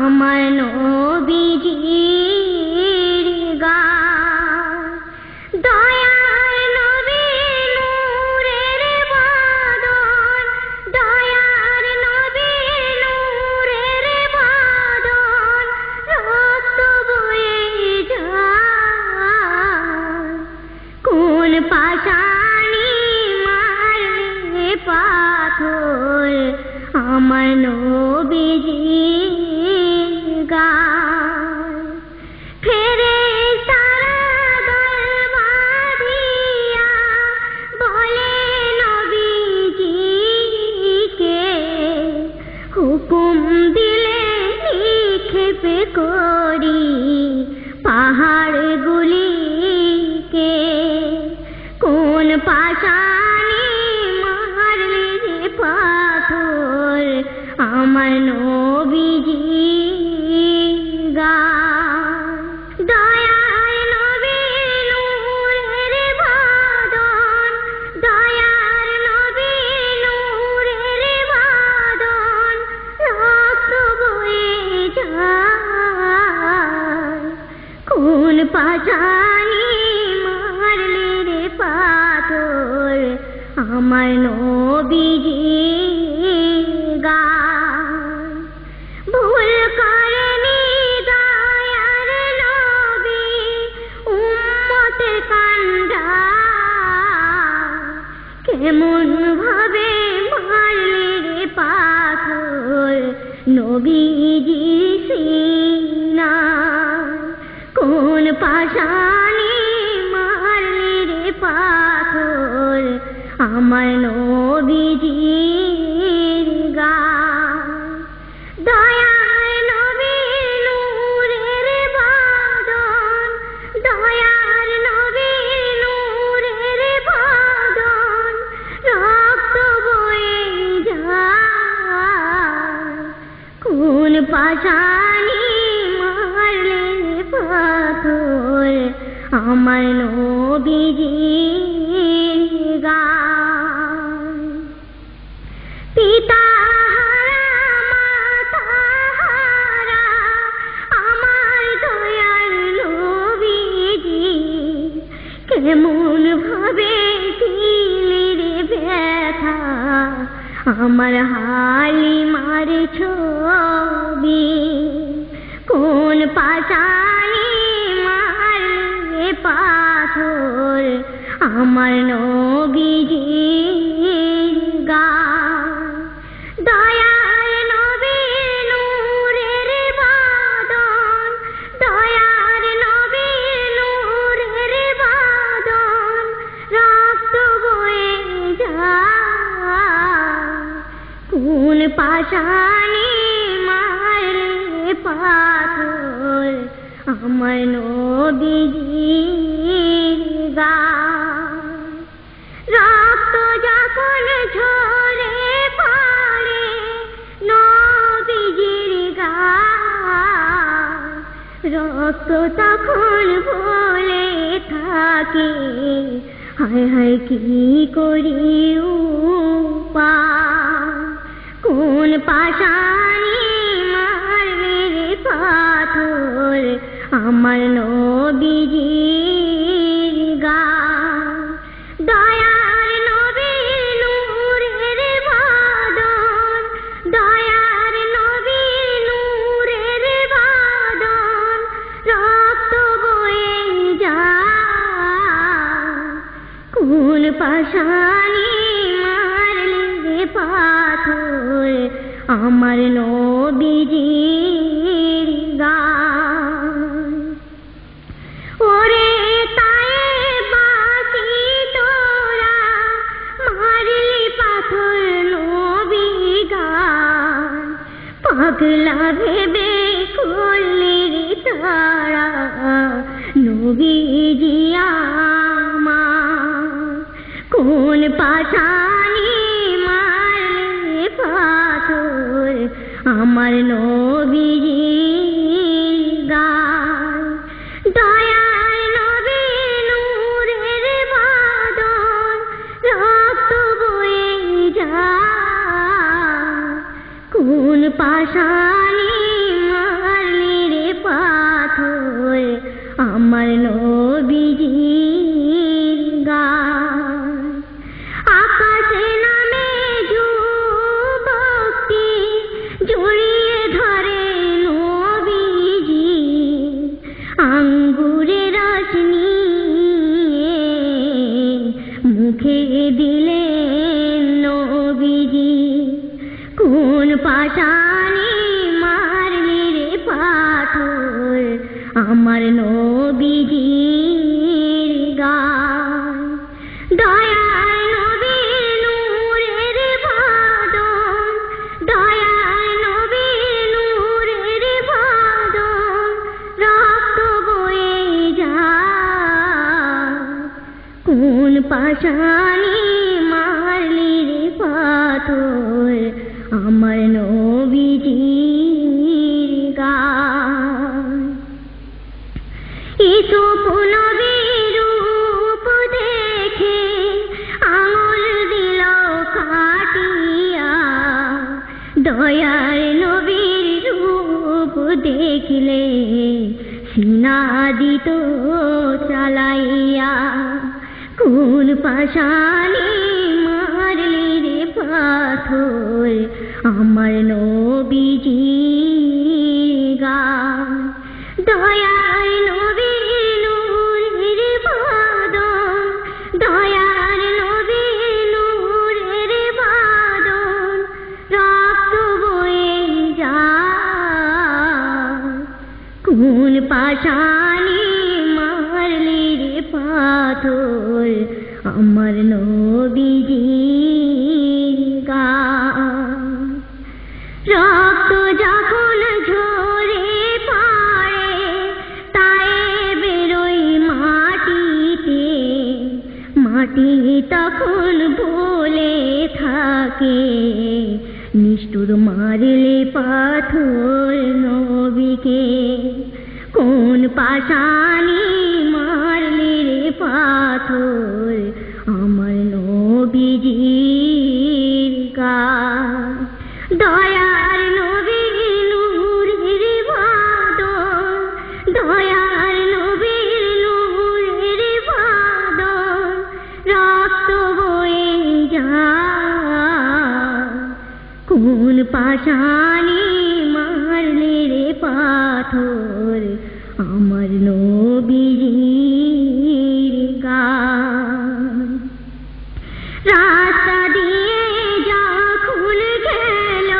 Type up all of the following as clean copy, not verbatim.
আমার নবীজির গান দয়ার নবী নূরের বদন দয়ার নবী নূরের বদন রক্ত বয়ে যায় কোন পাশানি মারলে পাথর আমার নবীজির গান ফেরেশতারা দল বাঁধিয়া বলে নবীজিকে হুকুম দিলে নিক্ষেপ করি পাহাড়গুলিকে কোন পাশানি মারলে পাথর আমার নবীজির গান দয়ার নবী নূরের বদন দয়ার নবী নূরের বদন রক্ত বয়ে যায় কোন পাশানি মারলে রে পাথর আমার নবীজির গান ভুল করেনি দয়ার নবী উম্মতের কান্ডা কেমন ভাবে মারলে রে পাথর নবীজি সিনা কোন পাশানি মারলে রে পাথর আমার নবীজির গান দয়ার নবী নূরের বদন দয়ার নবী নূরের বদন রক্ত বয়ে যায় কোন পাশানি মারলে পাথর আমার নবীজির গান পিতা হারা মাতা হারা আমার দয়ার নবীজি কেমন ভাবে দিলের ব্যথা আমার হালিমার ছবি কোন পাশানি মারলে পাথর আমার নবীজির গান দয়ার নবী নূরের বদন দয়ার নবী নূরের বদন রক্ত বয়ে যায় কোন পাশানি মারলে পাথর আমার নবীজির গান রক্ত যখন ঝরে পড়ে নবীজির গান রক্ত তখন বলে থাকে হায় হায় কি করি উপায় কোন পাশানি মারলে রে পাথর আমার নবীজির গান দয়ার নবী নূরের বদন দয়ার নবী নূরের বদন রক্ত বয়ে যায় কোন পাশানি মারলে রে পাথর আমার নবীজির গান ওরে তায়েবাসী তোরা মারলি পাথর নবী গান পাগলা ভেবে করলি রে তারা নবীজি আমার কোন পাশানি মারলে পাথর আমার নবীজির গান দয়ার নবী নূরের বদন রক্ত বয়ে যায় কোন পাশানি বেঁধে দিলেন নবীজি কোন পাশানে মারলি রে পাথর আমার নবীজির গায় দয়ার নবীর নূরের বাঁধন দয়ার নবীর নূরের বাঁধন রক্ত বয়ে যায় কোন পাশানে মারলি রে পাথর আমার নবীজির গায় ইউসুফ নবীর রূপ দেখে আঙুল দিল কাটিয়া দয়ার নবীর রূপ দেখলে সিনা দিত চালাইয়া কোন পাশানে মারলি রে পাথর আমার নবীজির গায় দয়ার নবীর নূরের বাঁধন দয়ার নবীর নূরের বাঁধন রক্ত বয়ে যায় কোন পাশানে মারলি রে পাথর আমার নবীজির গায় রক্ত যখন ঝরে পড়ে তাই বেরোই মাটিতে মাটি তখন বলে থাকে নিষ্ঠুর মারলে পাথর নবীকে কোন পাশানে মারলে রে পাথর আমার নবীজির গায় দয়ার নবীর নূরের বাঁধন দয়ার নবীর নূরের বাঁধন রক্ত বয়ে যায় কোন পাশানে মারলে রে পাথর আমার নবীজির গায় রাস্তা দিয়ে যখন গেল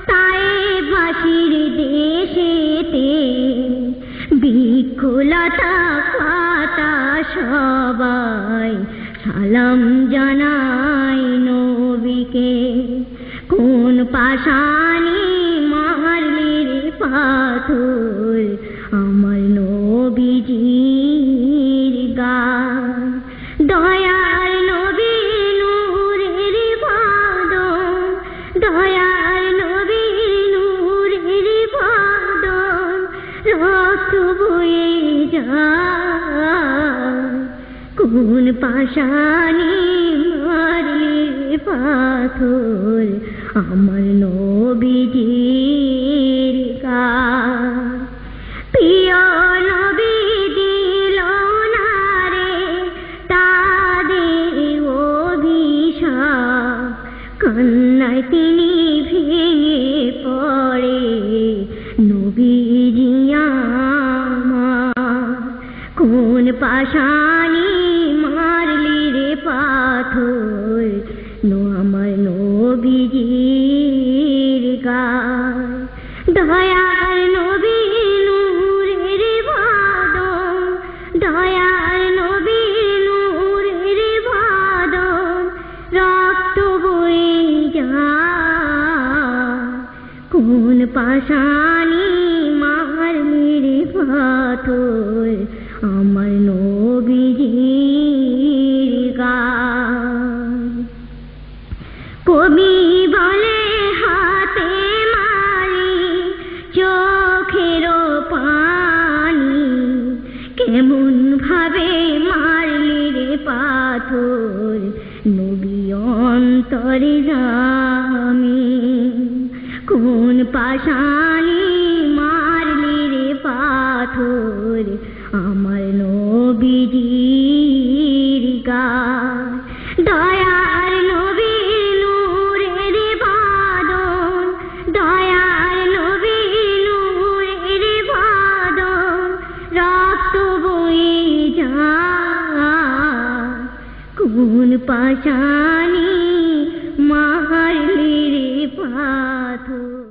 তাই বাসির দেশেতে বৃক্ষলতা পাতা সবাই সালাম জানায় নবীকে কোন পাশানে মারলি রে পাথর আমার নবীজির গায় দয়ার নবীর নূরের বাঁধন দয়ার নবীর নূরের বাঁধন রক্ত বয়ে যায় কোন পাশানে মারলি রে পাথর আমার নবীজির গায় প্রিয় নবী দিল না রে তাদের অভিশাপ কান্নায় তিনি ভেঙে পড়ে নবীজি আমার কোন পাশানে মারলি রে পাথর আমার নবীজির গায় দয়ার নবীর নূরের বাঁধন দয়ার নবীর নূরের বাঁধন রক্ত বয়ে যায় কোন পাশানে মারলি রে পাথর আমার নবীজির গায় কবি বলে হাতে মারি চোখের পানি কেমন ভাবে মারলি রে পাথর নবী অন্তরে জামি কোন পাশানে মারলি রে পাথর আমার নবীজির গায় দয়ার নবীর নূরের বাঁধন দয়ার নবীর নূরের বাঁধন রক্ত বয়ে যায় কোন পাশানি মারলি রে পাথর।